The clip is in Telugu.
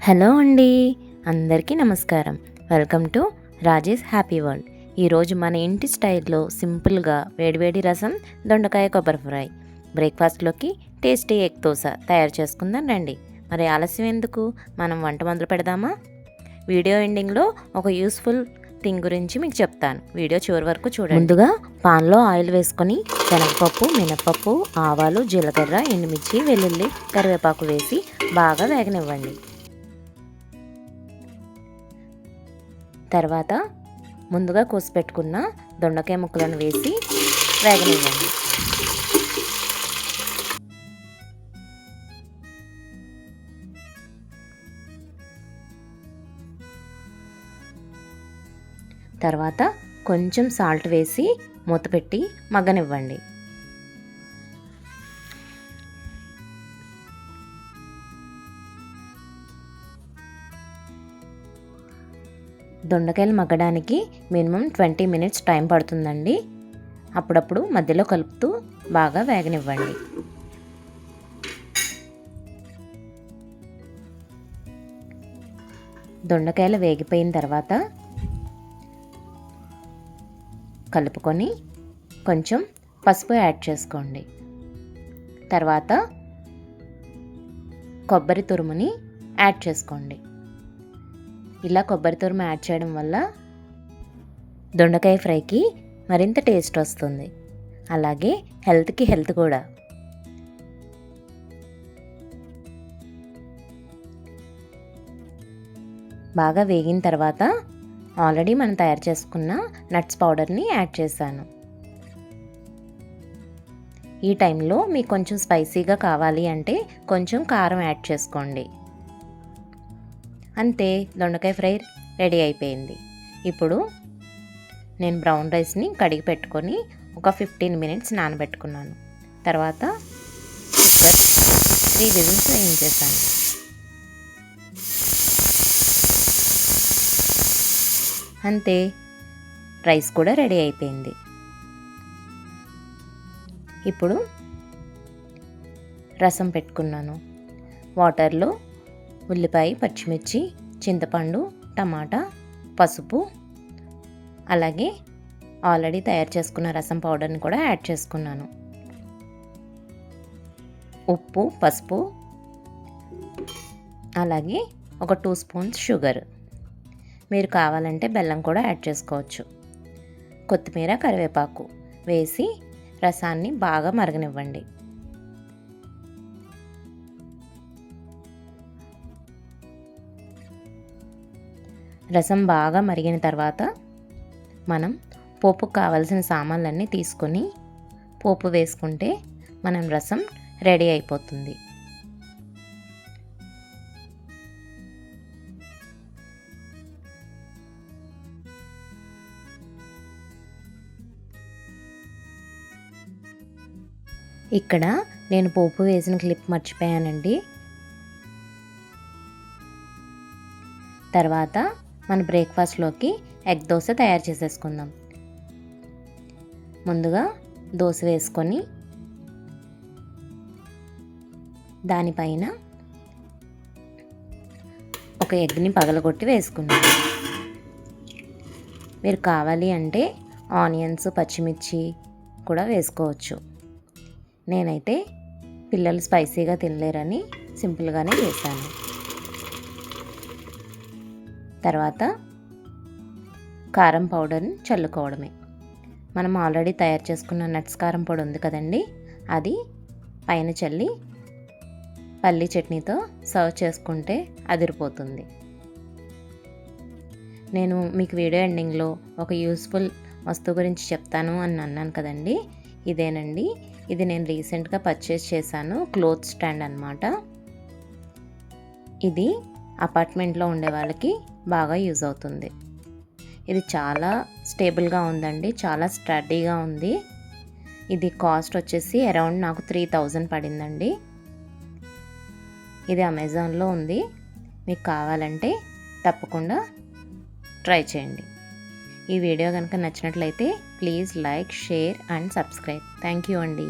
హలో అండి, అందరికీ నమస్కారం. Welcome to Rajesh happy world. ఈరోజు మన ఇంటి స్టైల్లో సింపుల్గా వేడివేడి రసం, దొండకాయ కొబ్బరి ఫ్రై, బ్రేక్ఫాస్ట్లోకి టేస్టీ ఎగ్ దోశ తయారు చేసుకుందాం రండి. మరి ఆలస్యం ఎందుకు, మనం వంట మొదలు పెడదామా? వీడియో ఎండింగ్లో ఒక యూస్ఫుల్ థింగ్ గురించి మీకు చెప్తాను. వీడియో చివరి వరకు చూడండి. ముందుగా పాన్లో ఆయిల్ వేసుకొని శనగపప్పు, మినపప్పు, ఆవాలు, జీలకర్ర, ఎండుమిర్చి, వెల్లుల్లి, కరివేపాకు వేసి బాగా వేగనివ్వండి. తర్వాత ముందుగా కోసి పెట్టుకున్న దొండకాయ ముక్కలను వేసి వేగనివ్వండి. తర్వాత కొంచెం సాల్ట్ వేసి మూత పెట్టి మగ్గనివ్వండి. దొండకాయలు మగ్గడానికి మినిమం 20 మినిట్స్ టైం పడుతుందండి. అప్పుడప్పుడు మధ్యలో కలుపుతూ బాగా వేగనివ్వండి. దొండకాయలు వేగిపోయిన తర్వాత కలుపుకొని కొంచెం పసుపు యాడ్ చేసుకోండి. తర్వాత కొబ్బరి తురుముని యాడ్ చేసుకోండి. ఇలా కొబ్బరి తురుము యాడ్ చేయడం వల్ల దొండకాయ ఫ్రైకి మరింత టేస్ట్ వస్తుంది. అలాగే హెల్త్కి హెల్త్ కూడా. బాగా వేగిన తర్వాత ఆల్రెడీ మనం తయారు చేసుకున్న నట్స్ పౌడర్ని యాడ్ చేశాను. ఈ టైంలో మీకు కొంచెం స్పైసీగా కావాలి అంటే కొంచెం కారం యాడ్ చేసుకోండి. అంతే, దొండకాయ ఫ్రై రెడీ అయిపోయింది. ఇప్పుడు నేను బ్రౌన్ రైస్ని కడిగి పెట్టుకొని ఒక 15 మినిట్స్ నానబెట్టుకున్నాను. తర్వాత 3 విజిల్స్ వేయించేసాను. అంతే, రైస్ కూడా రెడీ అయిపోయింది. ఇప్పుడు రసం పెట్టుకున్నాను. వాటర్లో ఉల్లిపాయ, పచ్చిమిర్చి, చింతపండు, టమాటా, పసుపు, అలాగే ఆల్రెడీ తయారు చేసుకున్న రసం పౌడర్ని కూడా యాడ్ చేసుకున్నాను. ఉప్పు, పసుపు, అలాగే ఒక 2 స్పూన్స్ షుగర్. మీరు కావాలంటే బెల్లం కూడా యాడ్ చేసుకోవచ్చు. కొత్తిమీర, కరివేపాకు వేసి రసాన్ని బాగా మరగనివ్వండి. రసం బాగా మరిగిన తర్వాత మనం పోపుకు కావలసిన సామాన్లన్నీ తీసుకొని పోపు వేసుకుంటే మనం రసం రెడీ అయిపోతుంది. ఇక్కడ నేను పోపు వేసిన క్లిప్ మర్చిపోయానండి. తర్వాత మన బ్రేక్ఫాస్ట్లోకి ఎగ్ దోశ తయారు చేసేసుకుందాం. ముందుగా దోశ వేసుకొని దానిపైన ఒక ఎగ్ని పగలగొట్టి వేసుకున్నాం. మీరు కావాలి అంటే ఆనియన్స్, పచ్చిమిర్చి కూడా వేసుకోవచ్చు. నేనైతే పిల్లలు స్పైసీగా తినలేరని సింపుల్గానే వేసాను. తర్వాత కారం పౌడర్ని చల్లుకోవడమే. మనం ఆల్రెడీ తయారు చేసుకున్న నట్స్ కారం పొడి ఉంది కదండి, అది పైన చల్లి పల్లీ చట్నీతో సర్వ్ చేసుకుంటే అదిరిపోతుంది. నేను మీకు వీడియో ఎండింగ్లో ఒక యూస్ఫుల్ వస్తువు గురించి చెప్తాను అని అన్నాను కదండి, ఇదేనండి. ఇది నేను రీసెంట్గా పర్చేస్ చేశాను. క్లోత్ స్టాండ్ అన్నమాట. ఇది అపార్ట్మెంట్లో ఉండే వాళ్ళకి బాగా యూజ్ అవుతుంది. ఇది చాలా స్టేబుల్గా ఉందండి, చాలా స్టడీగా ఉంది. ఇది కాస్ట్ వచ్చేసి అరౌండ్ నాకు 3000 పడిందండి. ఇది అమెజాన్లో ఉంది. మీకు కావాలంటే తప్పకుండా ట్రై చేయండి. ఈ వీడియో కనుక నచ్చినట్లయితే please like, share and subscribe. Thank you అండి.